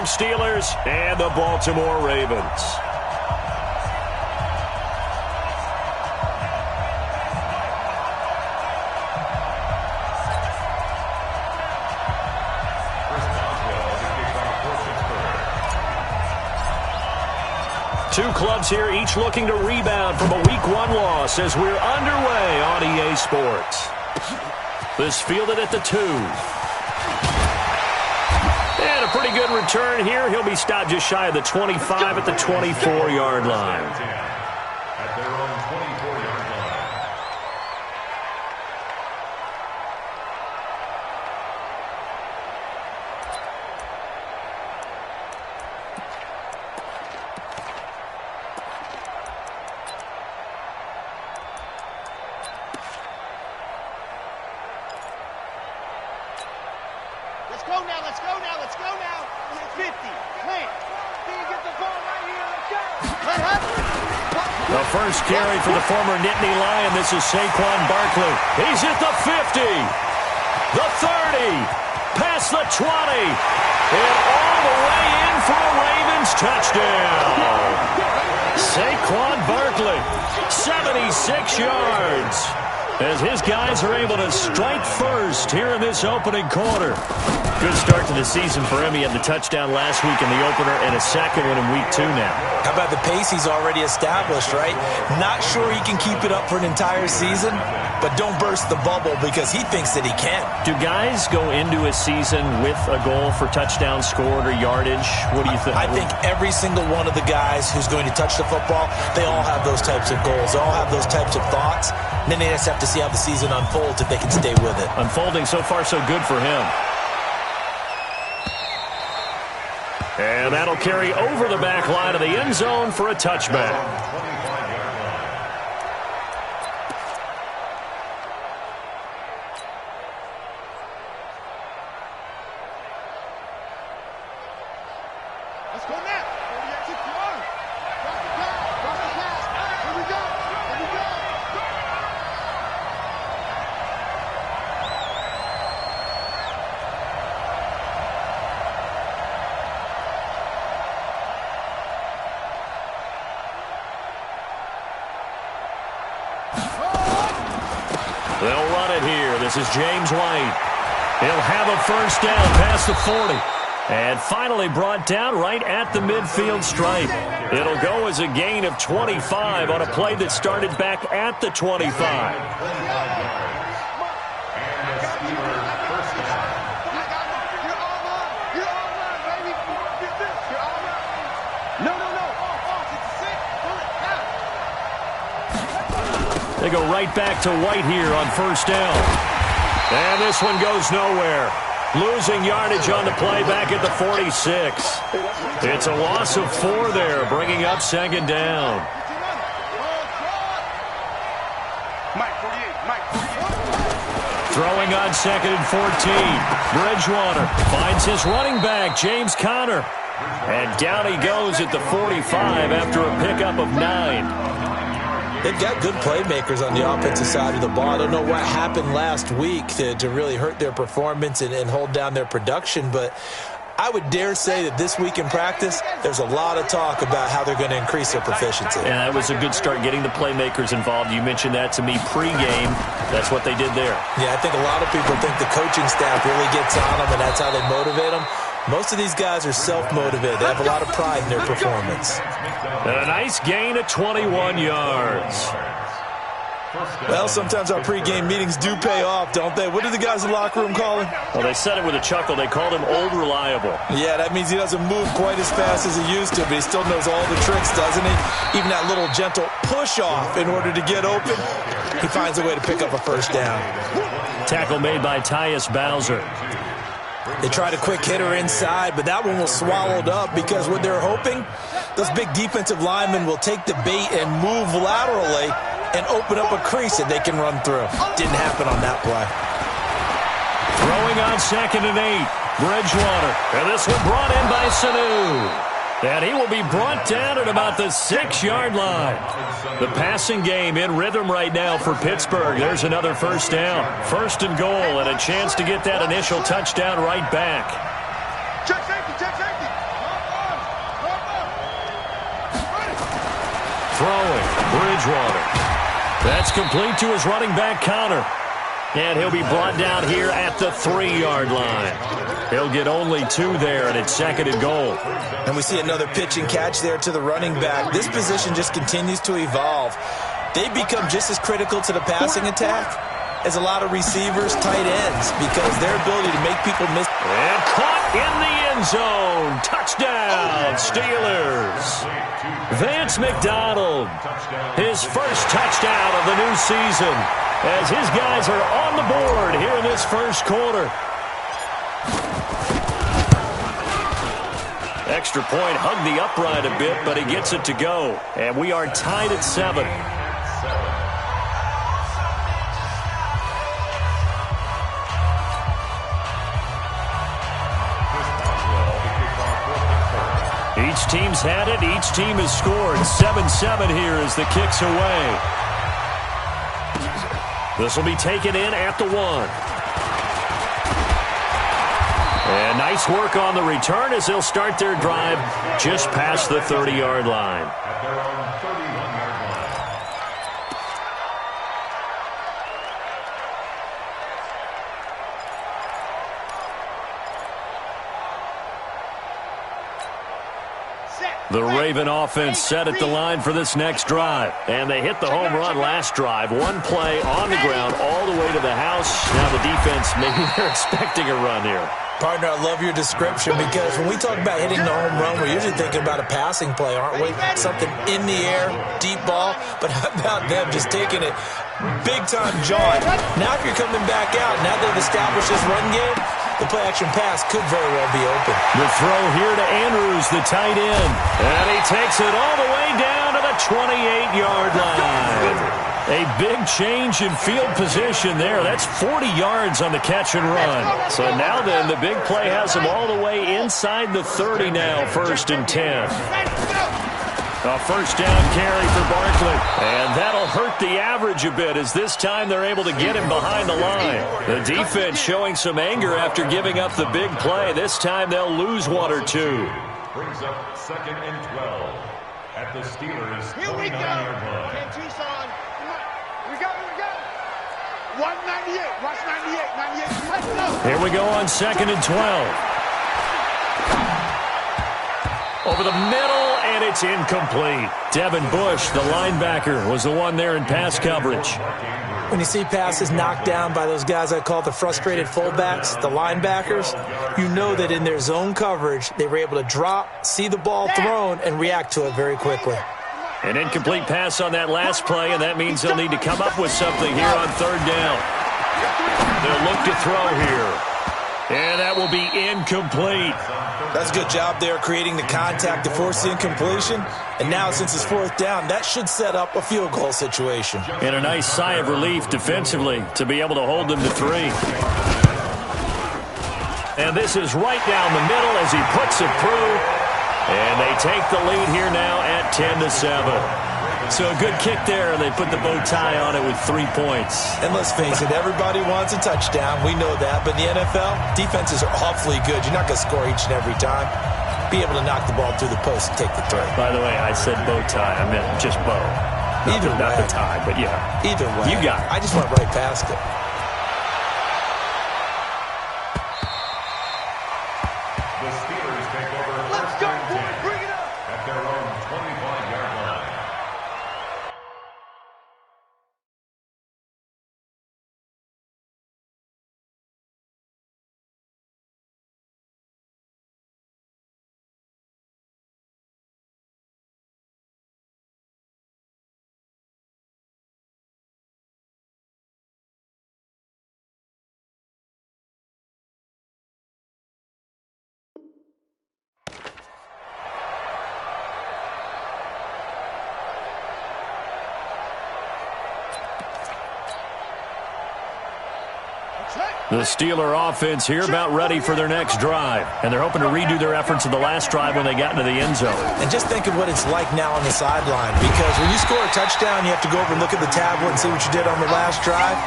Pittsburgh Steelers and the Baltimore Ravens. Two clubs here, each looking to rebound from a Week 1 loss as we're underway on EA Sports. This fielded at the 2. And a pretty good return here. He'll be stopped just shy of the 25 at the 24-yard line. At their own 24-yard line. Let's go now, let's go now, let's go now. 50, plant. Can you get the ball right here? Let's go. What happened? The first carry for the former Nittany Lion. This is Saquon Barkley. He's at the 50, the 30, past the 20, and all the way in for a Ravens touchdown. Saquon Barkley, 76 yards. As his guys are able to strike first here in this opening quarter. Good start to the season for him. He had the touchdown last week in the opener and a second one in Week 2 now. How about the pace he's already established, right? Not sure he can keep it up for an entire season, but don't burst the bubble because he thinks that he can. Do guys go into a season with a goal for touchdown scored or yardage? What do you think? I think every single one of the guys who's going to touch the football, they all have those types of goals. They all have those types of thoughts. And then they just have to see how the season unfolds if they can stay with it. Unfolding so far so good for him. And that'll carry over the back line of the end zone for a touchback. Let's go now. Keep going. Cross the pass. Cross the pass. Here we go. Here we go. They'll run it here. This is James White. He'll have a first down past the 40. And finally brought down right at the midfield stripe. It'll go as a gain of 25 on a play that started back at the 25. They go right back to White here on first down. And this one goes nowhere. Losing yardage on the play back at the 46. It's a loss of 4 there, bringing up second down. Throwing on second and 14. Bridgewater finds his running back, James Conner. And down he goes at the 45 after a pickup of 9. They've got good playmakers on the offensive side of the ball. I don't know what happened last week to really hurt their performance and hold down their production, but I would dare say that this week in practice, there's a lot of talk about how they're going to increase their proficiency. Yeah, that was a good start getting the playmakers involved. You mentioned that to me pregame. That's what they did there. Yeah, I think a lot of people think the coaching staff really gets on them, and that's how they motivate them. Most of these guys are self-motivated. They have a lot of pride in their performance. And a nice gain of 21 yards. Well, sometimes our pregame meetings do pay off, don't they? What do the guys in the locker room call him? Well, they said it with a chuckle. They called him Old Reliable. Yeah, that means he doesn't move quite as fast as he used to, but he still knows all the tricks, doesn't he? Even that little gentle push-off in order to get open, he finds a way to pick up a first down. Tackle made by Tyus Bowser. They tried a quick hitter inside, but that one was swallowed up because what they're hoping, those big defensive linemen will take the bait and move laterally and open up a crease that they can run through. Didn't happen on that play. Throwing on second and 8. Bridgewater. And this one brought in by Sanu. And he will be brought down at about the 6-yard line. The passing game in rhythm right now for Pittsburgh. There's another first down. First and goal and a chance to get that initial touchdown right back. Check safety, check safety. throwing. Bridgewater. That's complete to his running back, Connor. And he'll be brought down here at the 3-yard line. He'll get only 2 there, and it's 2nd and goal. And we see another pitch and catch there to the running back. This position just continues to evolve. They become just as critical to the passing attack as a lot of receivers, tight ends, because their ability to make people miss. And caught in the end zone. Touchdown, Steelers. Vance McDonald, his first touchdown of the new season, as his guys are on the board here in this first quarter. Extra point hugged the upright a bit, but he gets it to go. And we are tied at 7. Each team's had it. Each team has scored. 7-7 here as the kick's away. This will be taken in at the 1. And nice work on the return as they'll start their drive just past the 30-yard line. At their own 31-yard line. The Raven offense set at the line for this next drive. And they hit the home run last drive. 1 play on the ground all the way to the house. Now the defense, maybe they're expecting a run here. Partner, I love your description, because when we talk about hitting the home run, we're usually thinking about a passing play, aren't we? Something in the air, deep ball. But how about them just taking it big-time jaunt? Now if you're coming back out, now they've established this run game, the play-action pass could very well be open. The throw here to Andrews, the tight end. And he takes it all the way down to the 28-yard line. A big change in field position there. That's 40 yards on the catch and run. So now then, the big play has him all the way inside the 30 now, 1st and 10. A first down carry for Barkley. And that'll hurt the average a bit, as this time they're able to get him behind the line. The defense showing some anger after giving up the big play. This time they'll lose 1 or 2. Brings up 2nd and 12 at the Steelers' Here we go. 29-yard line. Can't Tucson. Here we go. 198. Watch 98. 98. Let's go. Here we go on 2nd and 12. Over the middle, and it's incomplete. Devin Bush, the linebacker, was the one there in pass coverage. When you see passes knocked down by those guys I call the frustrated fullbacks, the linebackers, you know that in their zone coverage, they were able to drop, see the ball thrown, and react to it very quickly. An incomplete pass on that last play, and that means they'll need to come up with something here on 3rd down. They'll look to throw here. And that will be incomplete. That's a good job there creating the contact to force the incompletion. And now, since it's 4th down, that should set up a field goal situation. And a nice sigh of relief defensively to be able to hold them to 3. And this is right down the middle as he puts it through. And they take the lead here now at 10-7. So a good kick there, and they put the bow tie on it with 3 points. And let's face it, everybody wants a touchdown. We know that. But in the NFL, defenses are awfully good. You're not going to score each and every time. Be able to knock the ball through the post and take the throw. By the way, I said bow tie. I meant just bow. Not the tie, but yeah. Either way. You got it. I just went right past it. The Steelers take over. Let's go, boys. Bring it up. At their own 25-yard line. The Steeler offense here about ready for their next drive. And they're hoping to redo their efforts of the last drive when they got into the end zone. And just think of what it's like now on the sideline. Because when you score a touchdown, you have to go over and look at the tablet and see what you did on the last drive.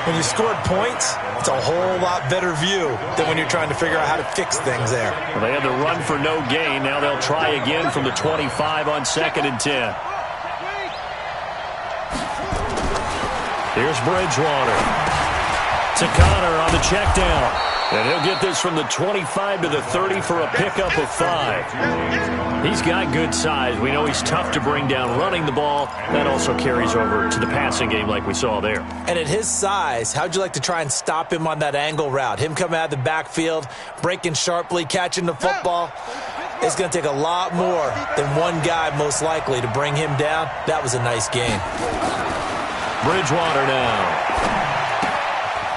When you scored points, it's a whole lot better view than when you're trying to figure out how to fix things there. Well, they had the run for no gain. Now they'll try again from the 25 on 2nd and 10. Here's Bridgewater. To Connor on the check down. And he'll get this from the 25 to the 30 for a pickup of 5. He's got good size. We know he's tough to bring down running the ball. That also carries over to the passing game like we saw there. And at his size, how'd you like to try and stop him on that angle route? Him coming out of the backfield, breaking sharply, catching the football. It's going to take a lot more than one guy most likely to bring him down. That was a nice game. Bridgewater now.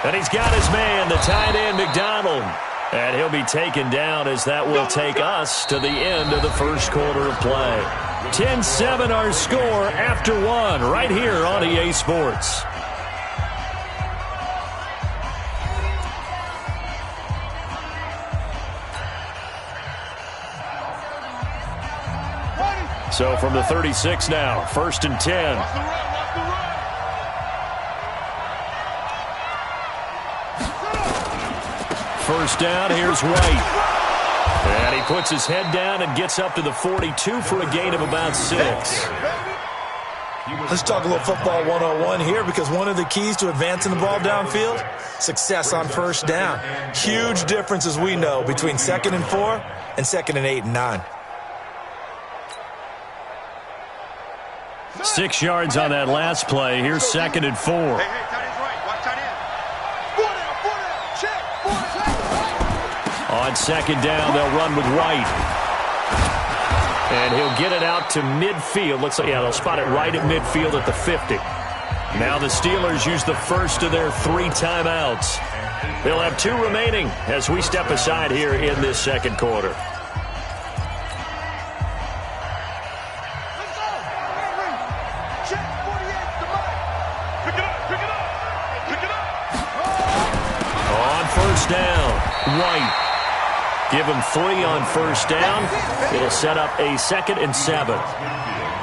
And he's got his man, the tight end, McDonald. And he'll be taken down as that will take us to the end of the first quarter of play. 10-7 our score after 1 right here on EA Sports. So from the 36 now, 1st and 10. First down, here's White. And he puts his head down and gets up to the 42 for a gain of about 6. Let's talk a little football 101 here, because one of the keys to advancing the ball downfield, success on first down. Huge difference, as we know, between 2nd and 4 and 2nd and 8 and 9. 6 yards on that last play. Here's 2nd and 4. On 2nd down, they'll run with White. And he'll get it out to midfield. Looks like, yeah, they'll spot it right at midfield at the 50. Now the Steelers use the first of their 3 timeouts. They'll have 2 remaining as we step aside here in this second quarter. On first down, White. Give him 3 on first down. It'll set up a 2nd and 7.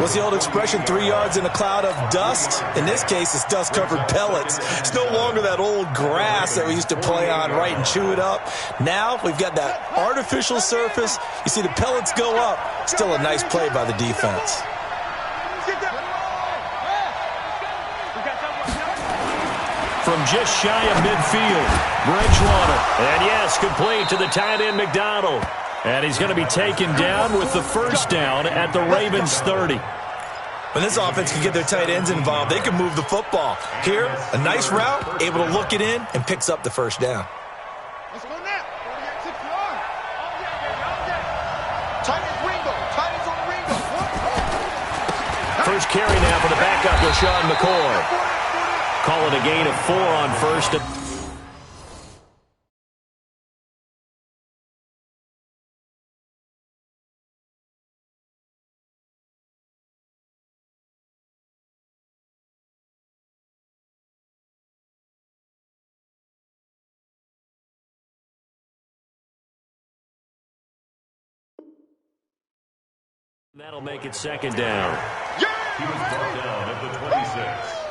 What's the old expression, 3 yards in a cloud of dust? In this case, it's dust-covered pellets. It's no longer that old grass that we used to play on, right, and chew it up. Now we've got that artificial surface. You see the pellets go up. Still a nice play by the defense. From just shy of midfield, Bridgewater. And yes, complete to the tight end, McDonald. And he's going to be taken down with the first down at the Ravens 30. When this offense can get their tight ends involved, they can move the football. Here, a nice route, able to look it in, and picks up the first down. Let's go now. Tight end Ringo. Tight end's on Ringo. First carry now for the backup, LaShawn McCoy. Call it a gain of 4 on first. That'll make it 2nd down. He was brought down at the 26.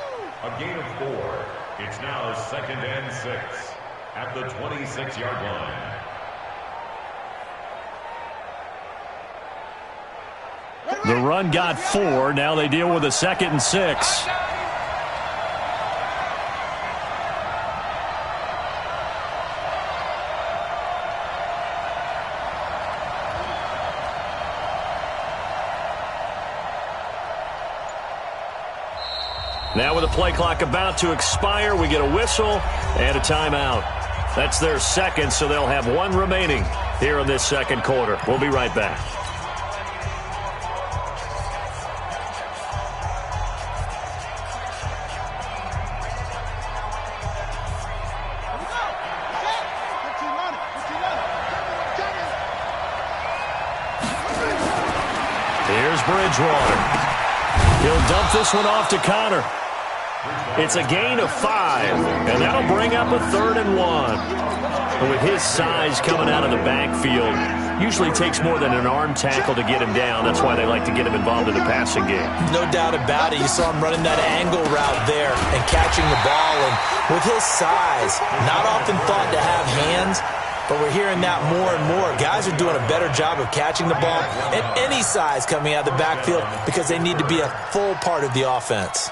A gain of 4. It's now 2nd and 6 at the 26-yard line. The run got 4. Now they deal with a 2nd and 6. Now with the play clock about to expire, we get a whistle and a timeout. That's their 2nd, so they'll have 1 remaining here in this second quarter. We'll be right back. Here's Bridgewater. He'll dump this one off to Connor. It's a gain of 5, and that'll bring up a 3rd and 1. And with his size coming out of the backfield, usually takes more than an arm tackle to get him down. That's why they like to get him involved in the passing game. No doubt about it. You saw him running that angle route there and catching the ball. And with his size, not often thought to have hands, but we're hearing that more and more. Guys are doing a better job of catching the ball at any size coming out of the backfield because they need to be a full part of the offense.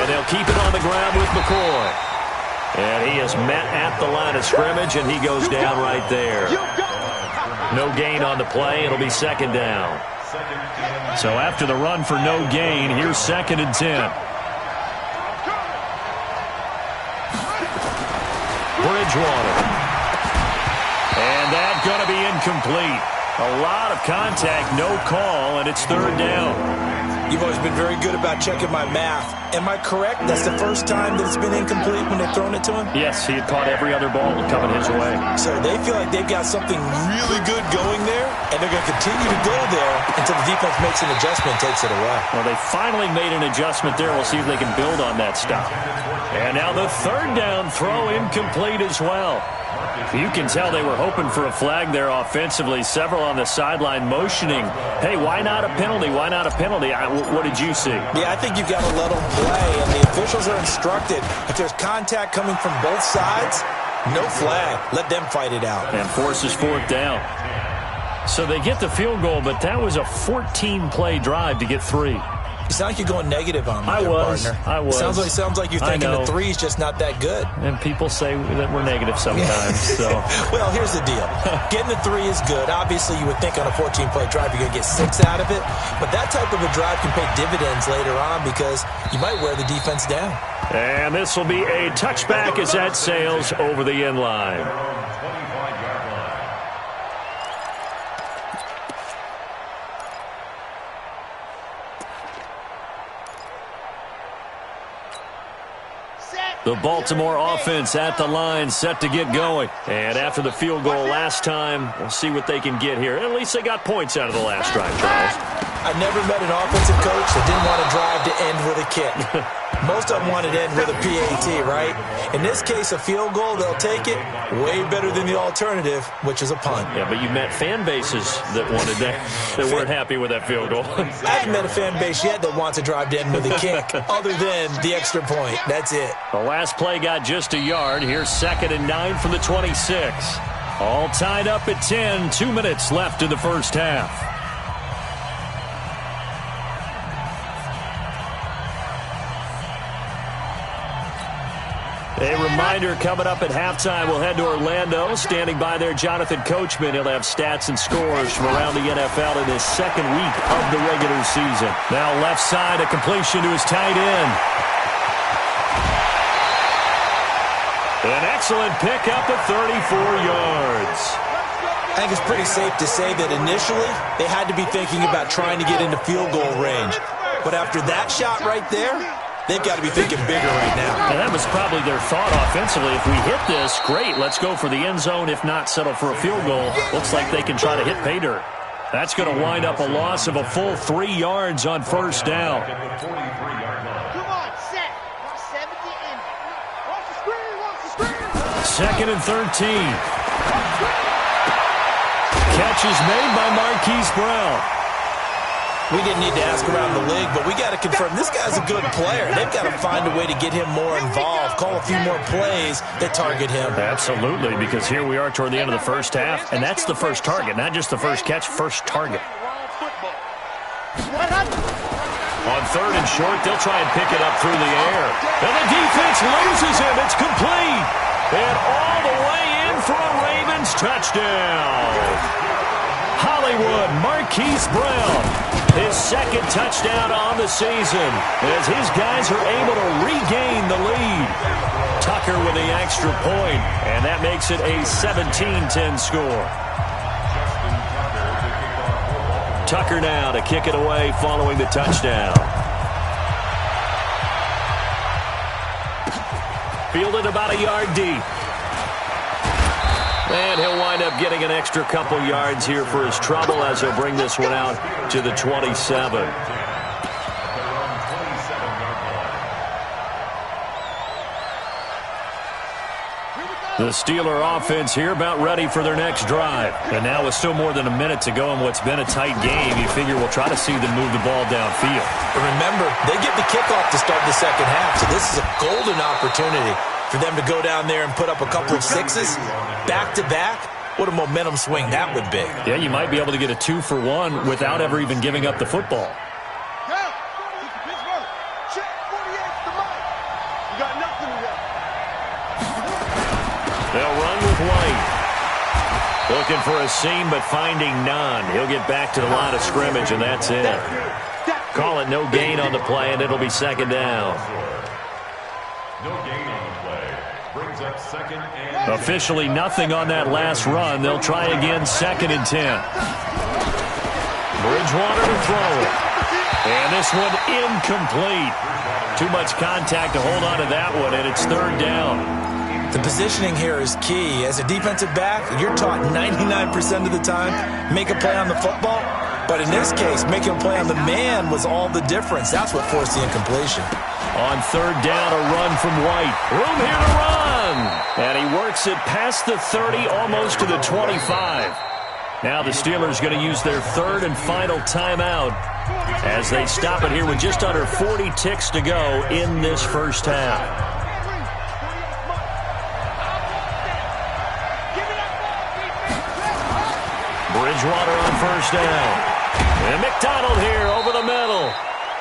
And they'll keep it on the ground with McCoy. And he is met at the line of scrimmage, and he goes down right there. No gain on the play. It'll be second down. So after the run for no gain, here's 2nd and 10. Bridgewater. And that's going to be incomplete. A lot of contact, no call, and it's 3rd down. You've always been very good about checking my math. Am I correct? That's the first time that it's been incomplete when they've thrown it to him? Yes, he had caught every other ball coming his way. So they feel like they've got something really good going there, and they're going to continue to go there until the defense makes an adjustment and takes it away. Well, they finally made an adjustment there. We'll see if they can build on that stop. And now the 3rd down throw incomplete as well. You can tell they were hoping for a flag there offensively. Several on the sideline motioning, hey, why not a penalty? Why not a penalty? What did you see? Yeah, I think you've got to let them play, and the officials are instructed. If there's contact coming from both sides, no flag. Let them fight it out. And forces 4th down. So they get the field goal, but that was a 14-play drive to get 3. You sound like you're going negative on me, I was. Sounds like you're thinking the 3's just not that good. And people say that we're negative sometimes. So, well, here's the deal. Getting the 3 is good. Obviously, you would think on a 14-play drive you're going to get 6 out of it. But that type of a drive can pay dividends later on because you might wear the defense down. And this will be a touchback as that sails over the end line. The Baltimore offense at the line, set to get going. And after the field goal last time, we'll see what they can get here. At least they got points out of the last drive, Charles. I never met an offensive coach that didn't want a drive to end with a kick. Most of them wanted to end with a PAT, right? In this case, a field goal, they'll take it. Way better than the alternative, which is a punt. Yeah, but you met fan bases that wanted that, that weren't happy with that field goal. I haven't met a fan base yet that wants a drive to end with a kick, other than the extra point. That's it. The last play got just a yard. Here's 2nd and 9 from the 26. All tied up at 10. 2 minutes left in the first half. A reminder coming up at halftime, we'll head to Orlando. Standing by there, Jonathan Coachman. He'll have stats and scores from around the NFL in his 2nd week of the regular season. Now left side, a completion to his tight end. An excellent pickup at 34 yards. I think it's pretty safe to say that initially they had to be thinking about trying to get into field goal range. But after that shot right there, they've got to be thinking bigger right now. And that was probably their thought offensively. If we hit this, great, let's go for the end zone. If not, settle for a field goal. Looks like they can try to hit pay dirt. That's going to wind up a loss of a full 3 yards on 1st down. Come on, set. 70 in. Watch the screen, watch the screen. 2nd and 13. Catch is made by Marquise Brown. We didn't need to ask around the league, but we got to confirm this guy's a good player. They've got to find a way to get him more involved, call a few more plays that target him. Absolutely, because here we are toward the end of the first half, and that's the first target, not just the first catch, first target. On 3rd and short, they'll try and pick it up through the air. And the defense loses him. It's complete. And all the way in for a Ravens touchdown. Hollywood, Marquise Brown, his 2nd touchdown on the season as his guys are able to regain the lead. Tucker with the extra point, and that makes it a 17-10 score. Tucker now to kick it away following the touchdown. Fielded about a yard deep. And he'll wind up getting an extra couple yards here for his trouble as he'll bring this one out to the 27. The Steeler offense here about ready for their next drive. And now with still more than a minute to go in what's been a tight game, you figure we'll try to see them move the ball downfield. But remember, they get the kickoff to start the second half, so this is a golden opportunity for them to go down there and put up a couple of 6s back-to-back. What a momentum swing that would be. Yeah, you might be able to get a 2-for-1 without ever even giving up the football. They'll run with White. Looking for a seam, but finding none. He'll get back to the line of scrimmage, and that's it. Call it no gain on the play, and it'll be second down. No gain on the play. Brings up second and... Officially nothing on that last run. They'll try again, second and 10. Bridgewater to throw it. And this one incomplete. Too much contact to hold on to that one, and it's third down. The positioning here is key. As a defensive back, you're taught 99% of the time, make a play on the football. But in this case, making a play on the man was all the difference. That's what forced the incompletion. On third down, a run from White. Room here to run. And he works it past the 30, almost to the 25. Now the Steelers going to use their third and final timeout as they stop it here with just under 40 ticks to go in this first half. Bridgewater on first down. And McDonald here over the middle.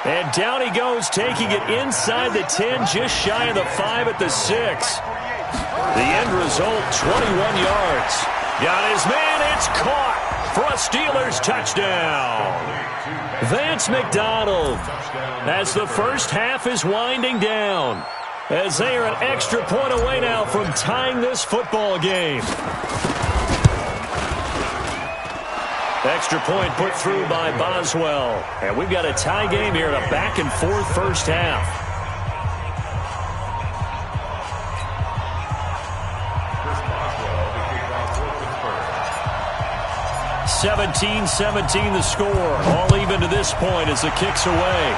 And down he goes, taking it inside the 10, just shy of the 5 at the 6. The end result, 21 yards. Got his man, it's caught for a Steelers touchdown. Vance McDonald, as the first half is winding down, as they are an extra point away now from tying this football game. Extra point put through by Boswell. And we've got a tie game here in a back-and-forth first half. 17-17 the score. All even to this point as the kick's away.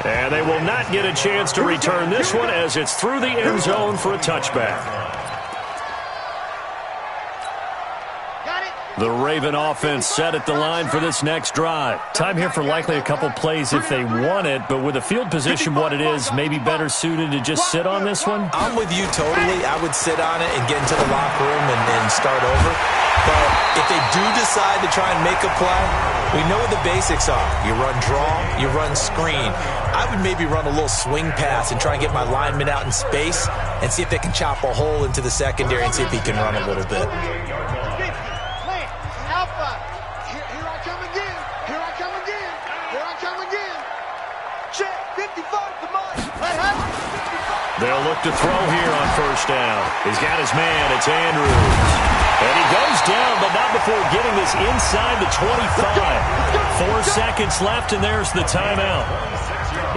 And they will not get a chance to return this one as it's through the end zone for a touchback. The Raven offense set at the line for this next drive. Time here for likely a couple plays if they want it, but with the field position what it is, maybe better suited to just sit on this one? I'm with you totally. I would sit on it and get into the locker room and start over. But if they do decide to try and make a play, we know what the basics are. You run draw, you run screen. I would maybe run a little swing pass and try and get my lineman out in space and see if they can chop a hole into the secondary and see if he can run a little bit. They'll look to throw here on first down. He's got his man. It's Andrews. And he goes down, but not before getting this inside the 25. 4 seconds left, and there's the timeout.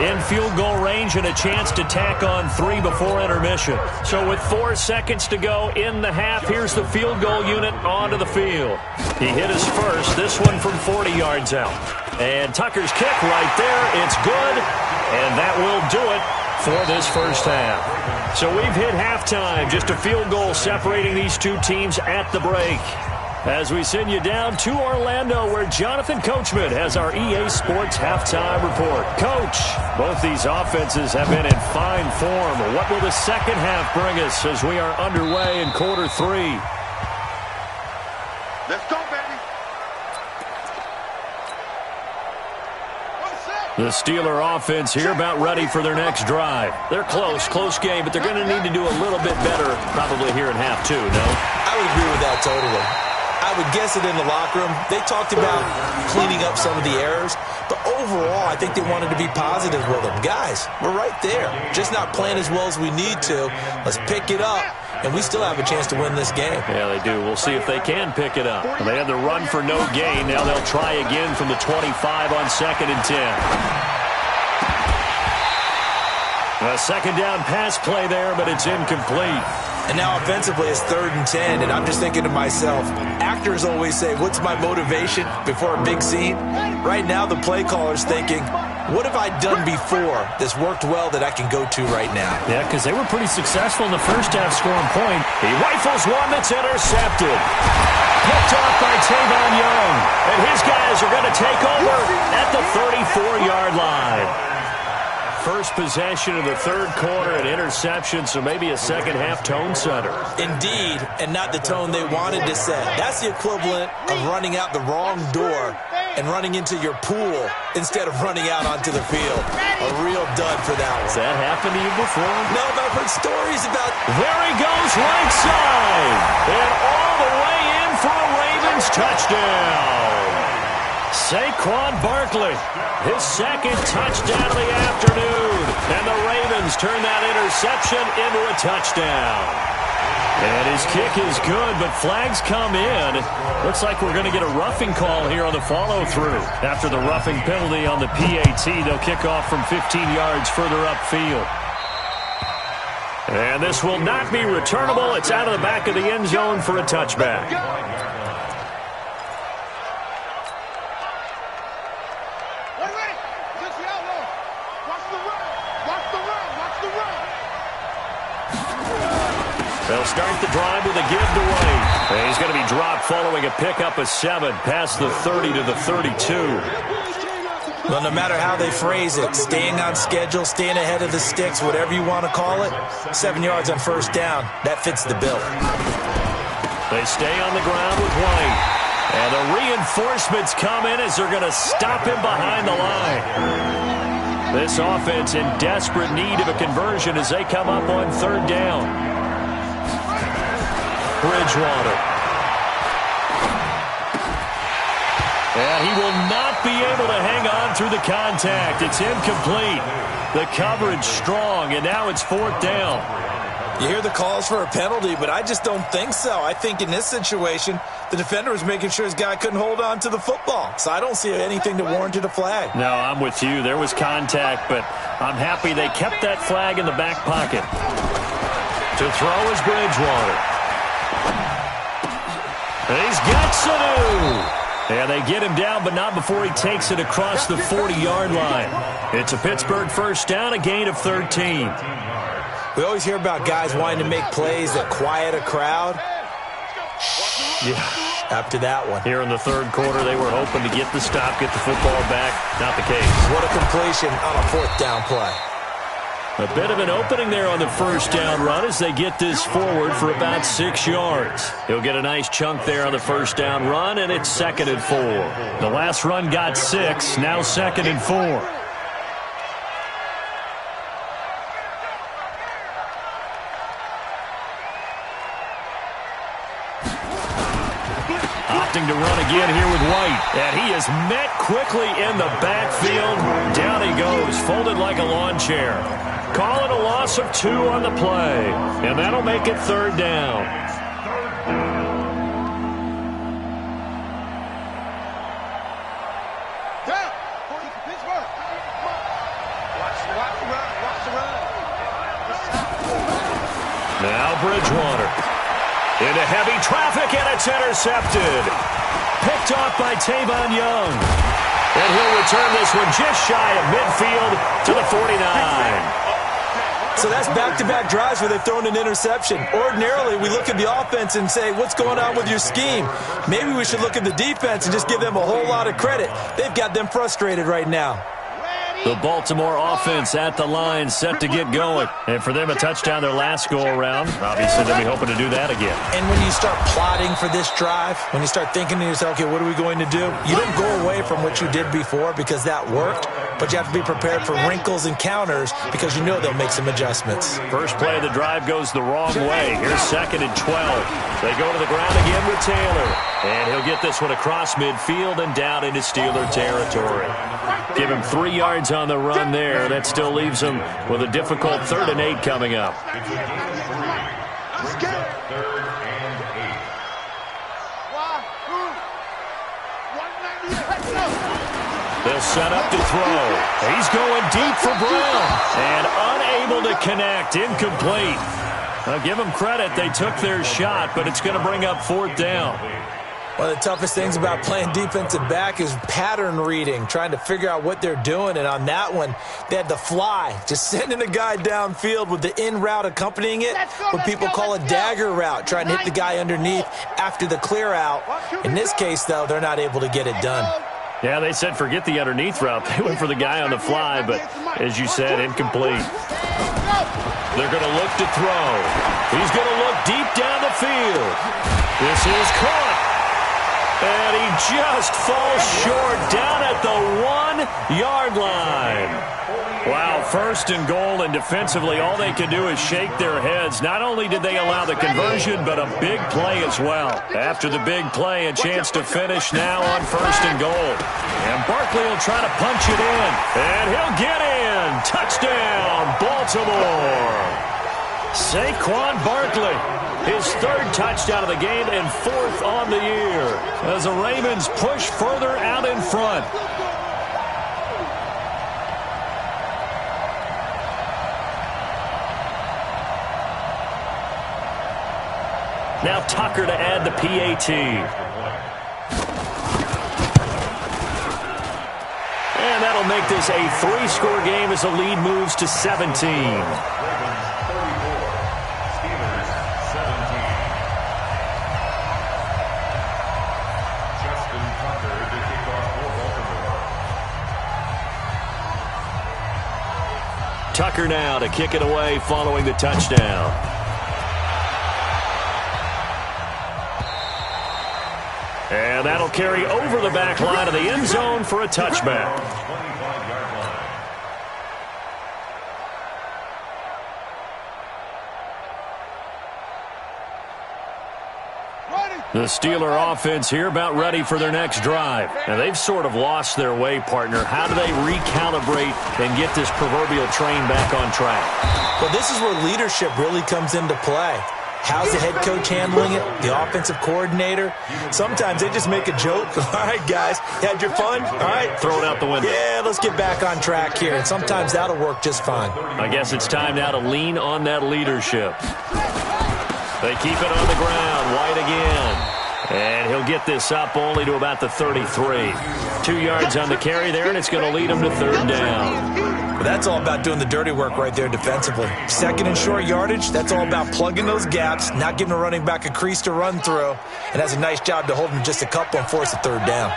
In field goal range and a chance to tack on 3 before intermission. So with 4 seconds to go in the half, here's the field goal unit onto the field. He hit his first, this one from 40 yards out. And Tucker's kick right there. It's good, and that will do it for this first half. So we've hit halftime, just a field goal separating these two teams at the break. As we send you down to Orlando, where Jonathan Coachman has our EA Sports halftime report. Coach, both these offenses have been in fine form. What will the second half bring us as we are underway in quarter 3? Let's go, baby. The Steeler offense here about ready for their next drive. They're close game, but they're going to need to do a little bit better probably here in half 2, no? I would agree with that totally. I would guess it in the locker room. They talked about cleaning up some of the errors, but overall, I think they wanted to be positive with them. Guys, we're right there. Just not playing as well as we need to. Let's pick it up, and we still have a chance to win this game. Yeah, they do. We'll see if they can pick it up. They had the run for no gain. Now they'll try again from the 25 on 2nd and 10. A second down pass play there, but it's incomplete. And now offensively it's 3rd and 10, and I'm just thinking to myself, actors always say, what's my motivation before a big scene? Right now the play caller's thinking, what have I done before that's worked well that I can go to right now? Yeah, because they were pretty successful in the first half scoring point. He rifles one that's intercepted. Picked off by Tavon Young. And his guys are going to take over at the 34-yard line. First possession of the third quarter, an interception, so maybe a second half tone setter. Indeed, and not the tone they wanted to set. That's the equivalent of running out the wrong door and running into your pool instead of running out onto the field. A real dud for that one. Has that happened to you before? No, but I've heard stories about... There he goes, right side. And all the way in for a Ravens touchdown. Saquon Barkley, his second touchdown of the afternoon. And the Ravens turn that interception into a touchdown. And his kick is good, but flags come in. Looks like we're going to get a roughing call here on the follow-through. After the roughing penalty on the PAT, they'll kick off from 15 yards further upfield. And this will not be returnable. It's out of the back of the end zone for a touchback. They'll start the drive with a giveaway. And he's going to be dropped following a pickup of 7 past the 30 to the 32. Well, no matter how they phrase it, staying on schedule, staying ahead of the sticks, whatever you want to call it, 7 yards on first down, that fits the bill. They stay on the ground with White. And the reinforcements come in as they're going to stop him behind the line. This offense in desperate need of a conversion as they come up on third down. Bridgewater. And he will not be able to hang on through the contact. It's incomplete. The coverage strong, and now it's fourth down. You hear the calls for a penalty, but I just don't think so. I think in this situation, the defender was making sure his guy couldn't hold on to the football. So I don't see anything that warranted a flag. No, I'm with you. There was contact, but I'm happy they kept that flag in the back pocket. To throw is Bridgewater. He's got Sanu. And they get him down, but not before he takes it across the 40-yard line. It's a Pittsburgh first down, a gain of 13. We always hear about guys wanting to make plays that quiet a crowd. Yeah, after that one. Here in the third quarter, they were hoping to get the stop, get the football back. Not the case. What a completion on a fourth down play. A bit of an opening there on the first down run as they get this forward for about 6 yards. He'll get a nice chunk there on the first down run, and it's 2nd and 4. The last run got 6, now 2nd and 4. Opting to run again here with White. And he is met quickly in the backfield. Down he goes, folded like a lawn chair. Call it a loss of 2 on the play. And that'll make it third down. Now Bridgewater. Into heavy traffic, and it's intercepted. Picked off by Tavon Young. And he'll return this one just shy of midfield to the 49. So that's back-to-back drives where they've thrown an interception. Ordinarily, we look at the offense and say, what's going on with your scheme? Maybe we should look at the defense and just give them a whole lot of credit. They've got them frustrated right now. The Baltimore offense at the line, set to get going. And for them, a touchdown their last go-around. Obviously, they'll be hoping to do that again. And when you start plotting for this drive, when you start thinking to yourself, okay, what are we going to do? You don't go away from what you did before because that worked, but you have to be prepared for wrinkles and counters because you know they'll make some adjustments. First play of the drive goes the wrong way. Here's 2nd and 12. They go to the ground again with Taylor. And he'll get this one across midfield and down into Steeler territory. Give him 3 yards on the run there. That still leaves him with a difficult 3rd and 8 coming up. They'll set up to throw. He's going deep for Brown. And unable to connect. Incomplete. I'll give them credit. They took their shot, but it's going to bring up 4th down. One of the toughest things about playing defensive back is pattern reading, trying to figure out what they're doing. And on that one, they had the fly, just sending a guy downfield with the in route accompanying it, what people call a dagger route, trying to hit the guy underneath after the clear out. In this case, though, they're not able to get it done. Yeah, they said forget the underneath route. They went for the guy on the fly, but as you said, incomplete. They're going to look to throw. He's going to look deep down the field. This is caught. And he just falls short down at the 1-yard line. Wow, first and goal, and defensively all they can do is shake their heads. Not only did they allow the conversion, but a big play as well. After the big play, a chance to finish now on first and goal. And Barkley will try to punch it in. And he'll get in. Touchdown, Baltimore. Saquon Barkley, his third touchdown of the game and fourth on the year, as the Ravens push further out in front. Now Tucker to add the PAT. And that'll make this a 3-score game as the lead moves to 17. Tucker now to kick it away following the touchdown. And that'll carry over the back line of the end zone for a touchback. The Steeler offense here about ready for their next drive. Now, they've sort of lost their way, partner. How do they recalibrate and get this proverbial train back on track? Well, this is where leadership really comes into play. How's the head coach handling it? The offensive coordinator? Sometimes they just make a joke. All right, guys, had your fun? All right. Throw it out the window. Yeah, let's get back on track here. And sometimes that'll work just fine. I guess it's time now to lean on that leadership. They keep it on the ground. White again. And he'll get this up only to about the 33. 2 yards on the carry there, and it's going to lead him to third down. Well, that's all about doing the dirty work right there defensively. Second and short yardage, that's all about plugging those gaps, not giving a running back a crease to run through, and that's a nice job to hold him just a couple and force a third down.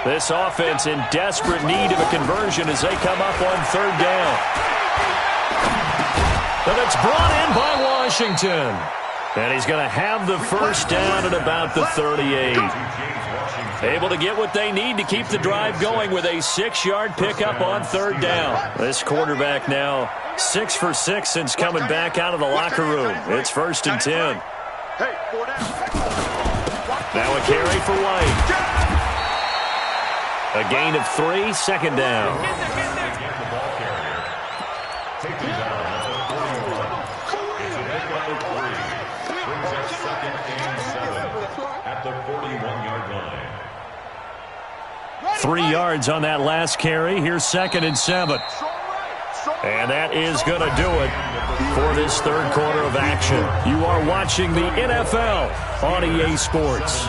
This offense in desperate need of a conversion as they come up on third down. But it's brought in by Washington. And he's going to have the first down at about the 38. Able to get what they need to keep the drive going with a 6-yard pickup on third down. This quarterback now 6 for 6 since coming back out of the locker room. It's first and 10. Now a carry for White. A gain of 3, second down. At the 41-yard line. 3 yards on that last carry. Here's second and 7. And that is going to do it for this third quarter of action. You are watching the NFL on EA Sports.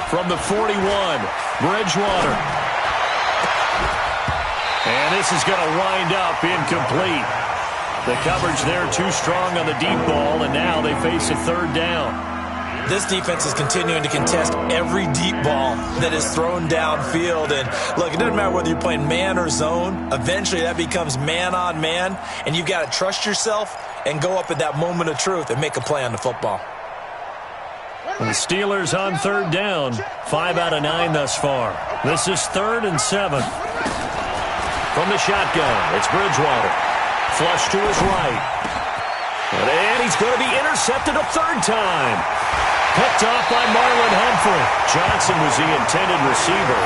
From the 41, Bridgewater. And this is going to wind up incomplete. The coverage there too strong on the deep ball, and now they face a third down. This defense is continuing to contest every deep ball that is thrown downfield. And look, it doesn't matter whether you're playing man or zone. Eventually that becomes man on man, and you've got to trust yourself and go up at that moment of truth and make a play on the football. The Steelers on third down, 5 out of 9 thus far. This is third and 7. From the shotgun, it's Bridgewater. Flush to his right. And he's going to be intercepted a third time. Picked off by Marlon Humphrey. Johnson was the intended receiver.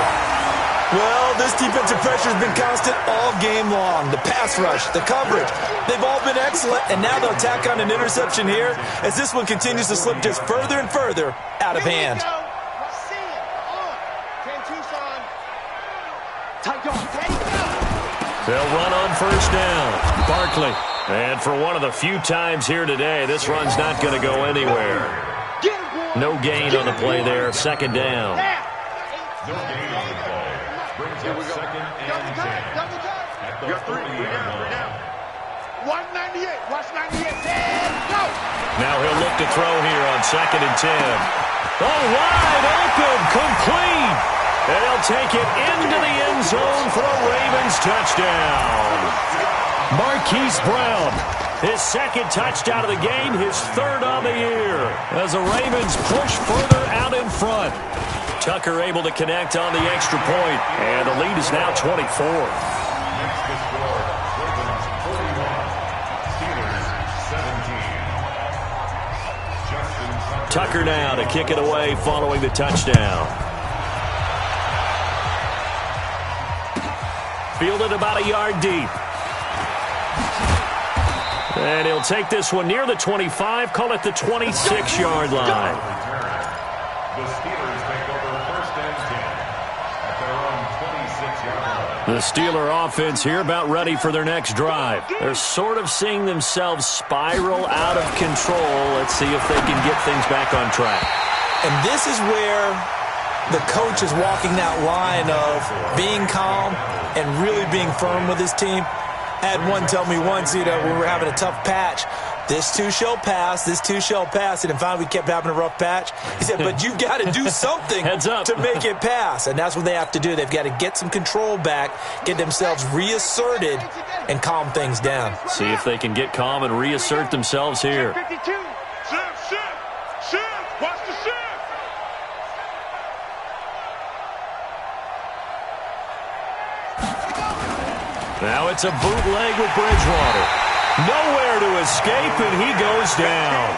Well, this defensive pressure has been constant all game long. The pass rush, the coverage, they've all been excellent, and now they'll tack on an interception here as this one continues to slip just further and further out of hand. They'll run on first down. Barkley. And for one of the few times here today, this run's not going to go anywhere. No gain on the play there. Second down. No gain on the play. Brings up second and 10. At the 30-yard line. 198. Watch 98. Go. Now he'll look to throw here on second and 10. Oh, wide open. Complete. And he'll take it into the end zone for a Ravens touchdown. Marquise Brown, his second touchdown of the game, his third on the year, as the Ravens push further out in front. Tucker able to connect on the extra point, and the lead is now 24. Next to score, Ravens 41, Steelers 17. Justin Tucker now to kick it away following the touchdown. Fielded about a yard deep. And he'll take this one near the 25, call it the 26-yard line. The Steelers take over first and 10 at their own 26-yard line. The Steeler offense here about ready for their next drive. They're sort of seeing themselves spiral out of control. Let's see if they can get things back on track. And this is where the coach is walking that line of being calm and really being firm with his team. I had one tell me once, when we were having a tough patch, this too shall pass, this too shall pass. And finally we kept having a rough patch. He said, but you've got to do something to make it pass. And that's what they have to do. They've got to get some control back, get themselves reasserted, and calm things down. See if they can get calm and reassert themselves here. 52. Shift. Watch the shift. Now it's a bootleg with Bridgewater. Nowhere to escape, and he goes down.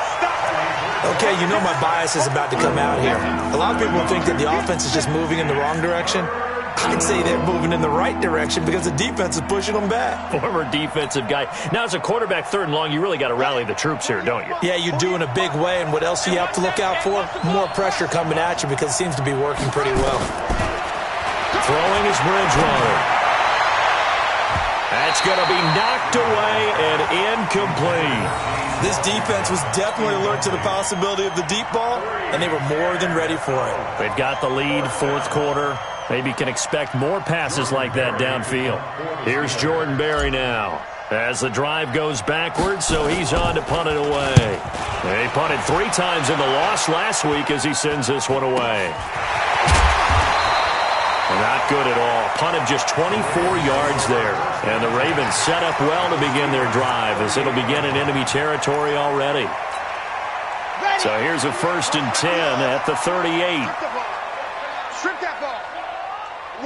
Okay, my bias is about to come out here. A lot of people think that the offense is just moving in the wrong direction. I'd say they're moving in the right direction because the defense is pushing them back. Former defensive guy. Now, as a quarterback, third and long, you really got to rally the troops here, don't you? Yeah, you do in a big way, and what else do you have to look out for? More pressure coming at you because it seems to be working pretty well. Throwing is Bridgewater. That's going to be knocked away and incomplete. This defense was definitely alert to the possibility of the deep ball, and they were more than ready for it. They've got the lead, fourth quarter. Maybe can expect more passes like that downfield. Here's Jordan Berry now as the drive goes backwards, so he's on to punt it away. He punted 3 times in the loss last week as he sends this one away. Not good at all. Punt of just 24 yards there. And the Ravens set up well to begin their drive as it'll begin in enemy territory already. So here's a 1st and 10 at the 38. Strip that ball.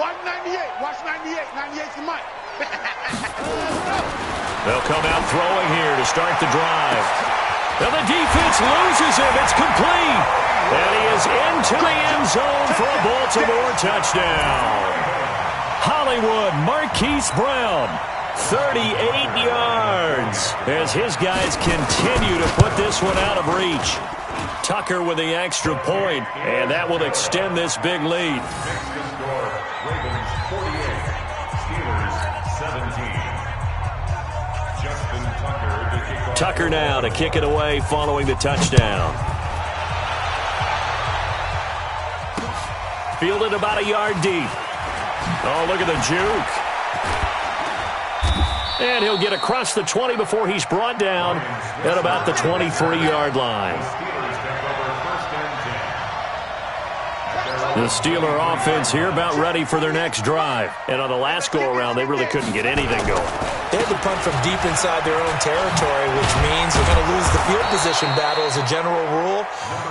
Watch 98. Watch 98. 98's the mic. They'll come out throwing here to start the drive. Now the defense loses him. It's complete. And he is into the end zone for a Baltimore touchdown. Hollywood Marquise Brown, 38 yards, as his guys continue to put this one out of reach. Tucker with the extra point, and that will extend this big lead. Next to score, Ravens 48, Steelers 17. Justin Tucker to kick off. Tucker now to kick it away following the touchdown. Fielded about a yard deep. Oh, look at the juke. And he'll get across the 20 before he's brought down at about the 23-yard line. The Steeler offense here about ready for their next drive. And on the last go-around, they really couldn't get anything going. They had to punt from deep inside their own territory, which means they're going to lose the field position battle as a general rule.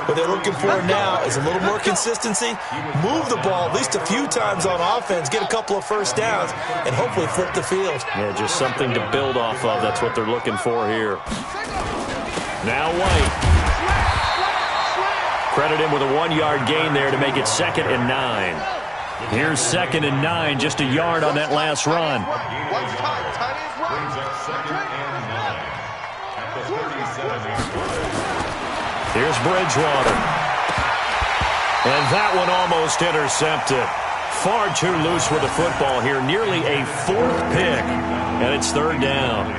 What they're looking for now is a little more consistency, move the ball at least a few times on offense, get a couple of first downs, and hopefully flip the field. Yeah, just something to build off of. That's what they're looking for here. Now White. Credit him with a 1-yard gain there to make it 2nd and 9. Here's 2nd and 9, just a yard on that last run. Brings up 2nd and 9 at the 37-yard line. Here's Bridgewater. And that one almost intercepted. Far too loose with the football here. Nearly a 4th pick. And it's 3rd down.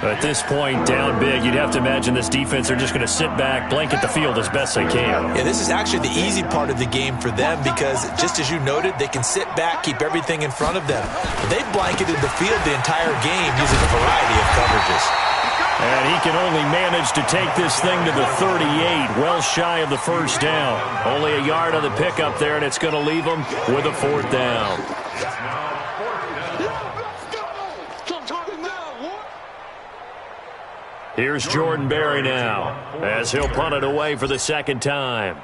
At this point, down big, you'd have to imagine this defense are just going to sit back, blanket the field as best they can. Yeah, this is actually the easy part of the game for them because, just as you noted, they can sit back, keep everything in front of them. They've blanketed the field the entire game using a variety of coverages. And he can only manage to take this thing to the 38, well shy of the first down. Only a yard on the pickup there, and it's going to leave him with a 4th down. Here's Jordan Berry now, as he'll punt it away for the 2nd time.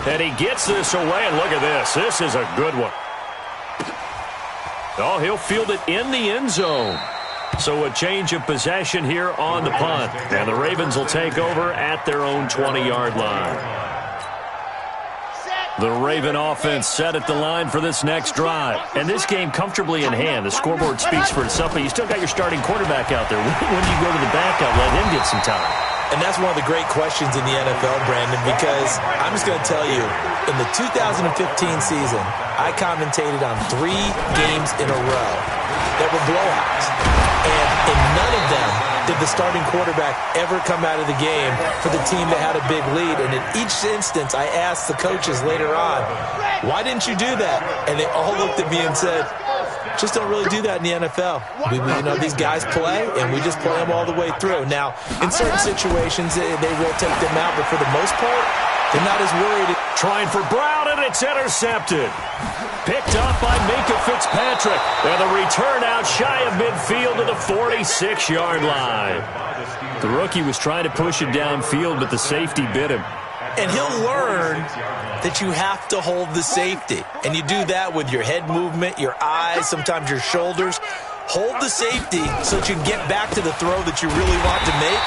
And he gets this away, and look at this. This is a good one. Oh, he'll field it in the end zone. So a change of possession here on the punt. And the Ravens will take over at their own 20-yard line. The Raven offense set at the line for this next drive. And this game comfortably in hand. The scoreboard speaks for itself, but you still got your starting quarterback out there. When do you go to the backup, let him get some time? And that's one of the great questions in the NFL, Brandon, because I'm just going to tell you, in the 2015 season, I commentated on 3 games in a row that were blowouts. And in none of them did the starting quarterback ever come out of the game for the team that had a big lead. And in each instance, I asked the coaches later on, why didn't you do that? And they all looked at me and said, just don't really do that in the NFL. These guys play, and we just play them all the way through. Now, in certain situations, they will take them out, but for the most part, they're not as worried. Trying for Brown, and it's intercepted. Picked up by Minkah Fitzpatrick. And the return out shy of midfield to the 46-yard line. The rookie was trying to push it downfield, but the safety bit him. And he'll learn that you have to hold the safety. And you do that with your head movement, your eyes, sometimes your shoulders. Hold the safety so that you can get back to the throw that you really want to make.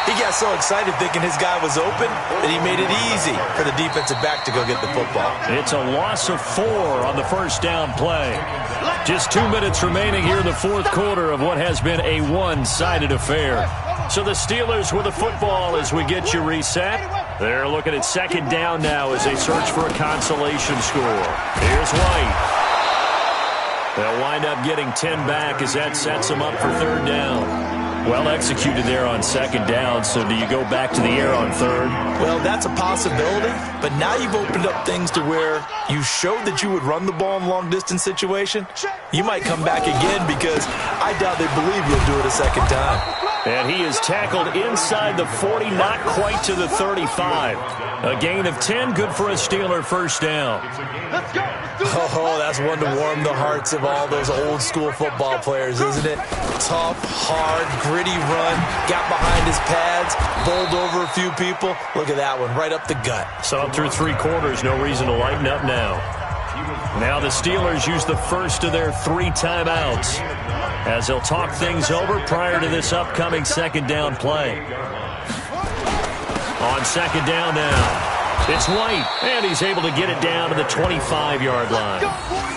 He got so excited thinking his guy was open that he made it easy for the defensive back to go get the football. It's a loss of 4 on the first down play. Just 2 minutes remaining here in the 4th quarter of what has been a one-sided affair. So the Steelers with the football as we get you reset. They're looking at 2nd down now as they search for a consolation score. Here's White. They'll wind up getting 10 back as that sets them up for 3rd down. Well executed there on 2nd down, so do you go back to the air on 3rd? Well, that's a possibility, but now you've opened up things to where you showed that you would run the ball in long-distance situation. You might come back again because I doubt they believe you'll do it a 2nd time. And he is tackled inside the 40, not quite to the 35. A gain of 10, good for a Steeler 1st down. Oh, that's one to warm the hearts of all those old-school football players, isn't it? Tough, hard, gritty run, got behind his pads, bowled over a few people. Look at that one, right up the gut. So through 3 quarters, no reason to lighten up now. Now the Steelers use the first of their 3 timeouts as they'll talk things over prior to this upcoming 2nd down play. On 2nd down now, it's White, and he's able to get it down to the 25-yard line.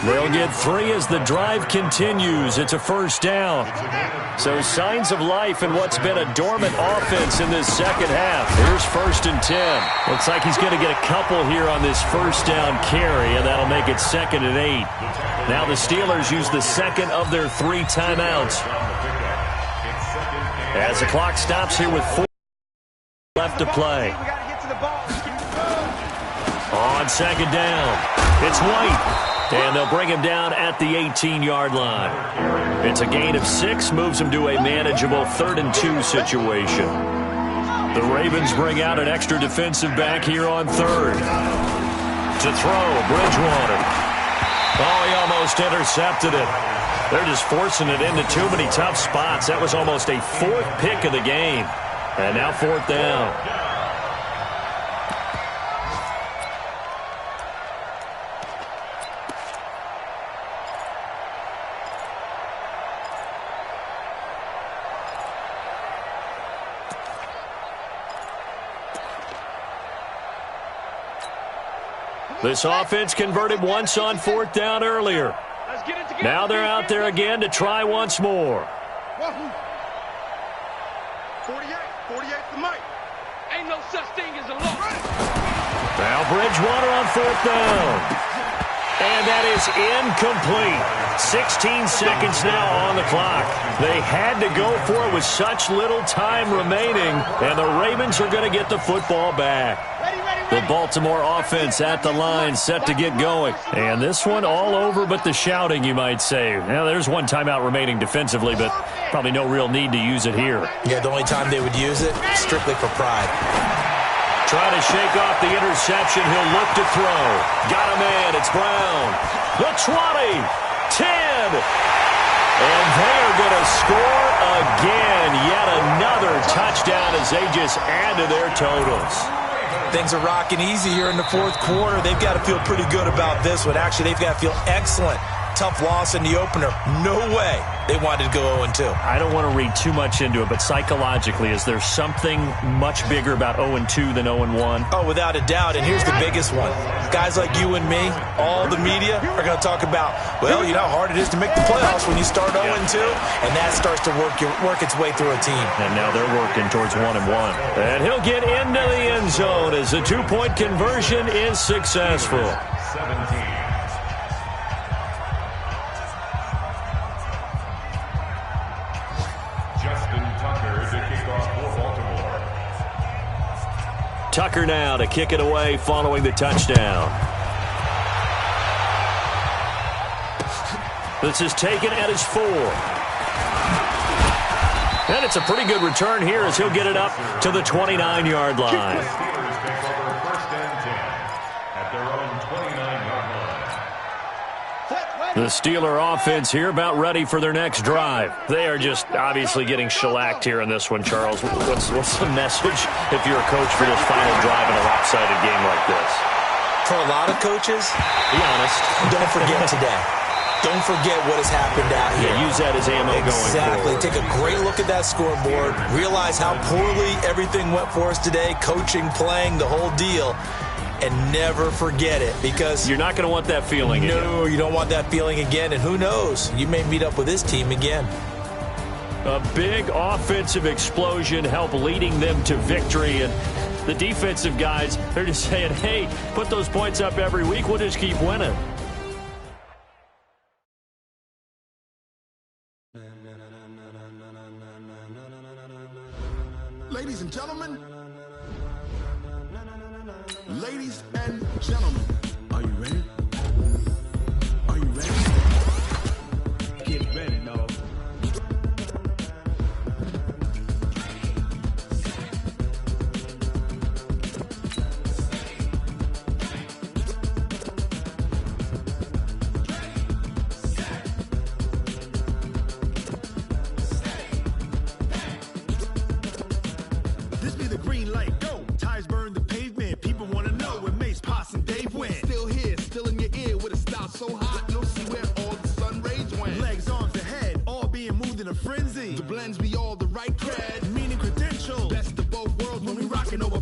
They'll get 3 as the drive continues. It's a 1st down. So signs of life in what's been a dormant offense in this 2nd half. Here's 1st and 10. Looks like he's going to get a couple here on this 1st down carry, and that'll make it 2nd and 8. Now the Steelers use the 2nd of their 3 timeouts. As the clock stops here with 4 left to play. On 2nd down, it's White. And they'll bring him down at the 18-yard line. It's a gain of 6, moves him to a manageable 3rd and 2 situation. The Ravens bring out an extra defensive back here on 3rd. To throw, Bridgewater. Oh, he almost intercepted it. They're just forcing it into too many tough spots. That was almost a 4th pick of the game. And now 4th down. This offense converted once on 4th down earlier. Now they're out there again to try once more. 48 to Mike. Ain't no such thing as a loss. Now Bridgewater on 4th down. And that is incomplete. 16 seconds now on the clock. They had to go for it with such little time remaining, and the Ravens are going to get the football back. Ready, ready, The Baltimore offense at the line, set to get going. And this one all over but the shouting, you might say. Now, there's one timeout remaining defensively, but probably no real need to use it here. Yeah, the only time they would use it, strictly for pride. Trying to shake off the interception. He'll look to throw. Got a man. It's Brown. The 20, 10. And they are going to score again. Yet another touchdown as they just add to their totals. Things are rocking easy here in the fourth quarter. They've got to feel pretty good about this one. Actually, they've got to feel excellent. Tough loss in the opener. No way they wanted to go 0-2. I don't want to read too much into it, but psychologically, is there something much bigger about 0-2 than 0-1? Oh, without a doubt. And here's the biggest one. Guys like you and me, all the media, are going to talk about, well, you know how hard it is to make the playoffs when you start 0-2, and that starts to work its way through a team. And now they're working towards 1-1. And he'll get into the end zone as the two-point conversion is successful. 17. Tucker now to kick it away following the touchdown. This is taken at his 4. And it's a pretty good return here as he'll get it up to the 29-yard line. The Steeler offense here about ready for their next drive. They are just obviously getting shellacked here in this one, Charles. What's the message if you're a coach for this final drive in a lopsided game like this? For a lot of coaches, be honest, don't forget today. Don't forget what has happened out here. Yeah, use that as ammo going forward. Exactly. Take a great look at that scoreboard. Realize how poorly everything went for us today. Coaching, playing, the whole deal. And never forget it, because you're not going to want that feeling again. No, you don't want that feeling again. And who knows? You may meet up with this team again. A big offensive explosion helped leading them to victory. And the defensive guys, they're just saying, hey, put those points up every week. We'll just keep winning. Ladies and gentlemen. Ladies and gentlemen, are you ready? Are you ready? Get ready, dog. This be the green light, go. Tires burn the pavement. People want to know where Mace, Poss, and Dave went. Still here, still in your ear with a style so hot, you'll see where all the sun rays went. Legs, arms, and head, all being moved in a frenzy. The blends be all the right cred, meaning credentials. Best of both worlds when we rockin' over